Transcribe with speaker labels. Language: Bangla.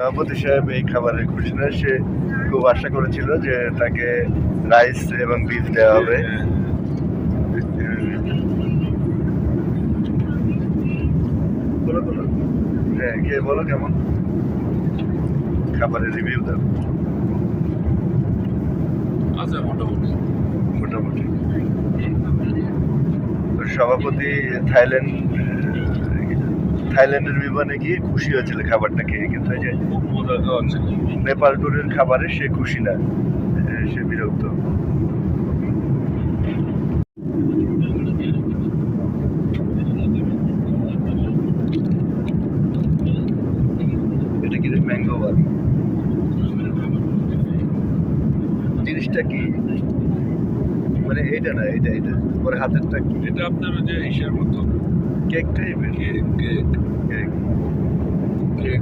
Speaker 1: সভাপতি সাহেব এই খাবারের খুশি না, সে খুব আশা করেছিল যে তাকে রাইস এবং বিফ দেওয়া হবে। বলো বলো, হ্যাঁ কে বলো কেমন খাবারের রিভিউ দাও।
Speaker 2: আচ্ছা, মোটামুটি
Speaker 1: মোটামুটি। তো সভাপতি থাইল্যান্ডের বিমানে গিয়ে খুশি হয়েছিল খাবারটা খেয়ে, কিন্তু এই যে
Speaker 2: খুব মজা খাওয়া ছিল।
Speaker 1: নেপাল ট্যুরের খাবারে সে খুশি না, সে বিরক্ত। এটা কি ম্যাঙ্গো বার? জিনিসটা কি মানে এটা না, এটা এটা পরে হাতেরটা কি?
Speaker 2: এটা আপনার ওই যে ইসের মতো
Speaker 1: কেক টাইপের?
Speaker 2: Cake cake
Speaker 1: cake.
Speaker 2: কেক